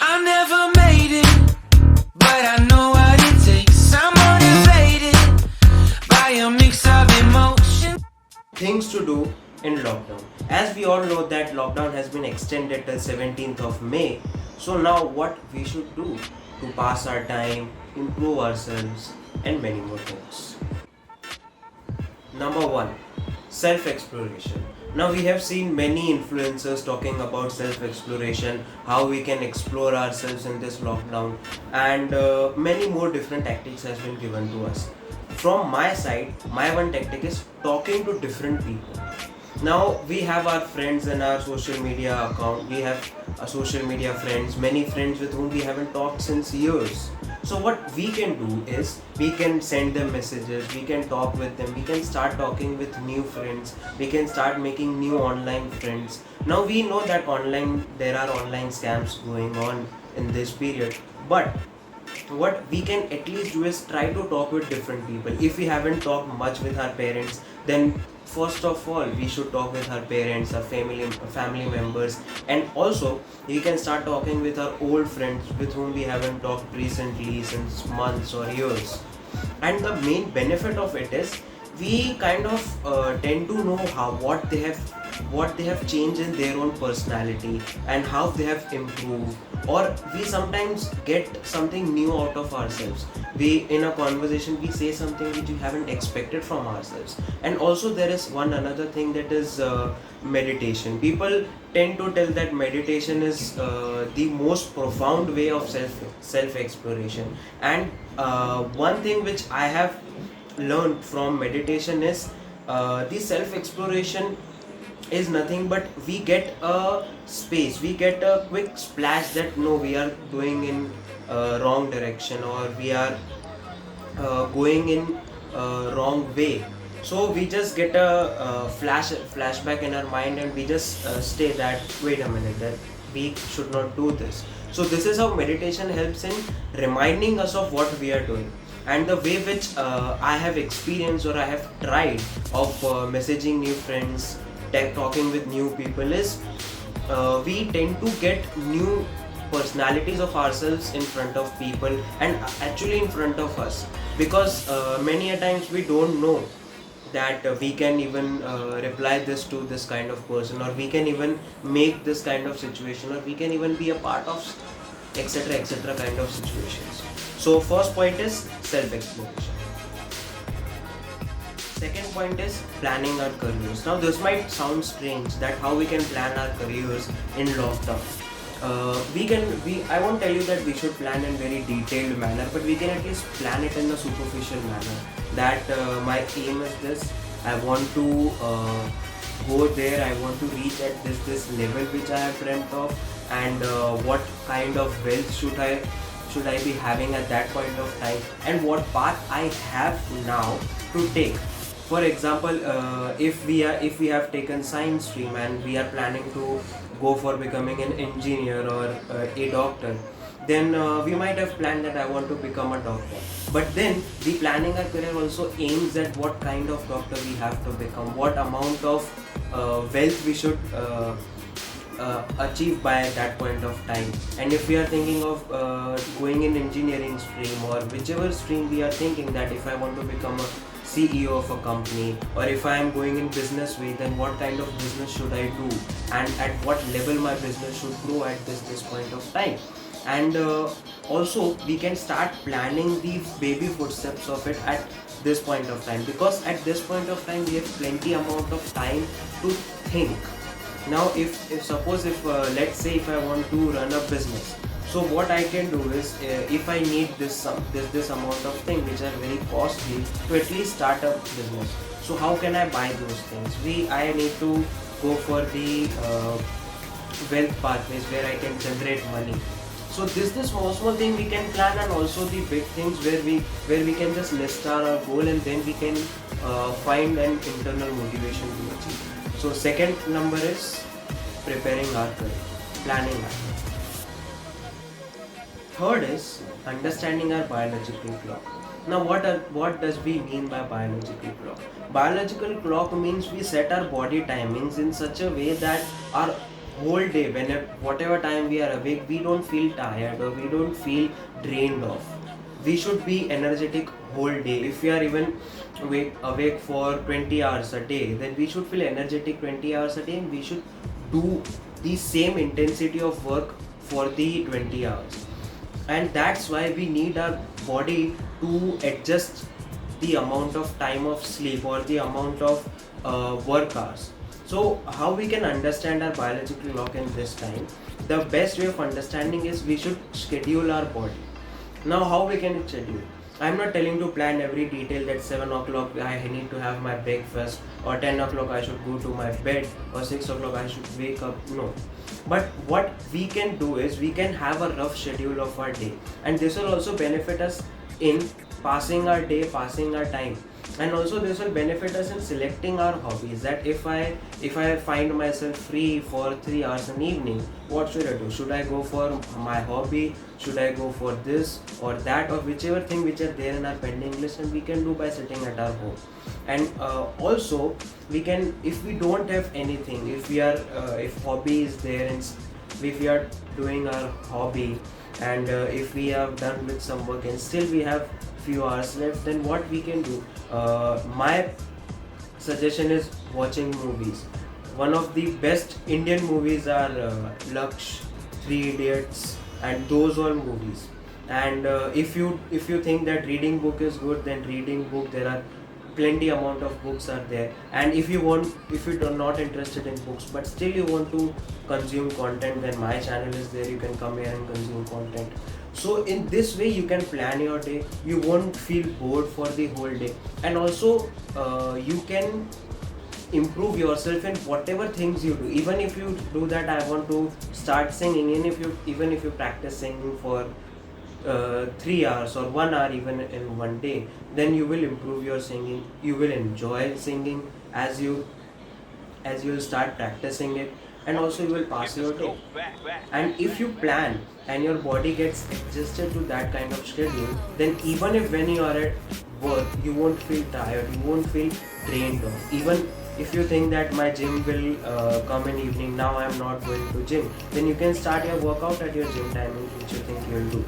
I never made it, but I know what it takes. I'm motivated by a mix of emotion. Things to do in lockdown. As we all know that lockdown has been extended till 17th of May. So now what we should do to pass our time, improve ourselves and many more things. Number 1, self exploration. Now we have seen many influencers talking about self exploration, how we can explore ourselves in this lockdown, and many more different tactics has been given to us. From my side, my one tactic is talking to different people. Now we have our friends in our social media account. We have social media friends, many friends with whom we haven't talked since years. So what we can do is we can send them messages, we can talk with them, we can start talking with new friends, we can start making new online friends. Now we know that online there are online scams going on in this period, but what we can at least do is try to talk with different people. If we haven't talked much with our parents, then first of all we should talk with our parents, our family members, and also we can start talking with our old friends with whom we haven't talked recently since months or years. And the main benefit of it is we kind of tend to know how what they have changed in their own personality and how they have improved, or we sometimes get something new out of ourselves. We in a conversation we say something which we haven't expected from ourselves. And also there is one another thing, that is meditation. People tend to tell that meditation is the most profound way of self exploration. And one thing which I have learned from meditation is the self exploration is nothing but we get a space, we get a quick splash that no, we are going in wrong direction, or we are going in wrong way. So we just get a flashback in our mind, and we just stay that wait a minute, that we should not do this. So this is how meditation helps in reminding us of what we are doing. And the way which I have experienced or I have tried of messaging new friends, talking with new people is we tend to get new personalities of ourselves in front of people, and actually in front of us, because many a times we don't know that we can even reply this to this kind of person, or we can even make this kind of situation, or we can even be a part of etc kind of situations. So first point is self exploration. Second point is planning our careers. Now this might sound strange that how we can plan our careers in lockdown. I won't tell you that we should plan in very detailed manner, but we can at least plan it in a superficial manner. That my aim is this. I want to go there. I want to reach at this level which I have dreamt of, and what kind of wealth should I be having at that point of time, and what path I have now to take. For example, if we have taken science stream and we are planning to go for becoming an engineer or a doctor, then we might have planned that I want to become a doctor. But then the planning our career also aims at what kind of doctor we have to become, what amount of wealth we should achieve by that point of time. And if we are thinking of going in engineering stream, or whichever stream we are thinking that if I want to become a CEO of a company, or if I am going in business way, then what kind of business should I do, and at what level my business should grow at this point of time. And also we can start planning the baby footsteps of it at this point of time, because at this point of time we have plenty amount of time to think. Now if suppose if let's say if I want to run a business, so what I can do is if I need this amount of things which are very costly to at least start a business, so how can I buy those things? I need to go for the wealth pathways where I can generate money. So this small thing we can plan, and also the big things where we can just list our goal, and then we can find an internal motivation to achieve. So second number is preparing our career, planning our career. Third is understanding our biological clock. Now what does we mean by biological clock? Biological clock means we set our body timings in such a way that our whole day, whatever time we are awake, we don't feel tired or we don't feel drained off. We should be energetic whole day. If we are even awake for 20 hours a day, then we should feel energetic 20 hours a day, and we should do the same intensity of work for the 20 hours. And that's why we need our body to adjust the amount of time of sleep or the amount of work hours. So how we can understand our biological clock in this time? The best way of understanding is we should schedule our body. Now how we can schedule? I'm not telling to plan every detail that 7 o'clock I need to have my breakfast, or 10 o'clock I should go to my bed, or 6 o'clock I should wake up. No. But what we can do is we can have a rough schedule of our day, and this will also benefit us in passing our day, passing our time. And also this will benefit us in selecting our hobbies, that if I find myself free for 3 hours in evening, what should I do? Should I go for my hobby? Should I go for this or that, or whichever thing which are there in our pending list, and we can do by sitting at our home. And also we can, if we don't have anything, if hobby is there and if we are doing our hobby, and if we have done with some work and still we have few hours left, then what we can do, my suggestion is watching movies. One of the best Indian movies are Laksh, Three Idiots, and those all movies. And if you think that reading book is good, then reading book, there are plenty amount of books are there. And if you are not interested in books but still you want to consume content, then my channel is there. You can come here and consume content. So in this way you can plan your day. You won't feel bored for the whole day, and also you can improve yourself in whatever things you do. Even if you do that, I want to start singing, even if you practice singing for 3 hours or 1 hour even in one day, then you will improve your singing. You will enjoy singing as you will start practicing it, and also you will pass your day. And if you plan and your body gets adjusted to that kind of schedule, then even if when you are at work, you won't feel tired, you won't feel drained off. Even if you think that my gym will come in evening, now I am not going to gym, then you can start your workout at your gym timing which you think you will do.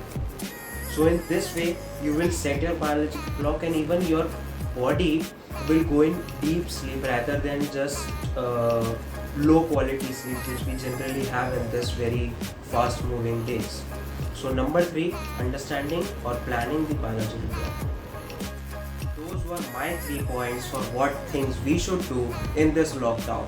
So in this way you will set your biological clock, and even your body will go in deep sleep rather than just low quality sleep which we generally have in this very fast moving days. So number 3, understanding or planning the biological clock. Those were my 3 points for what things we should do in this lockdown.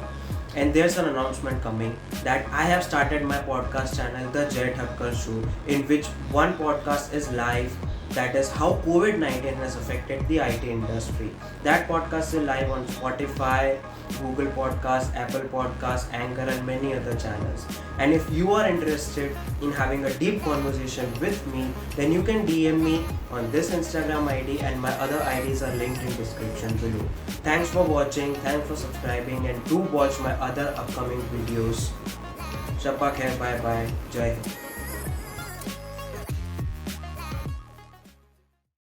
And there's an announcement coming that I have started my podcast channel, The Jay Thakkar Show, in which one podcast is live, that is how COVID-19 has affected the IT industry. That podcast is live on Spotify, Google Podcast, Apple Podcast, Anchor, and many other channels. And if you are interested in having a deep conversation with me, then you can DM me on this Instagram ID, and my other IDs are linked in description below. Thanks for watching, thanks for subscribing, and do watch my other upcoming videos. Shappa khair, bye bye, Jai Hind.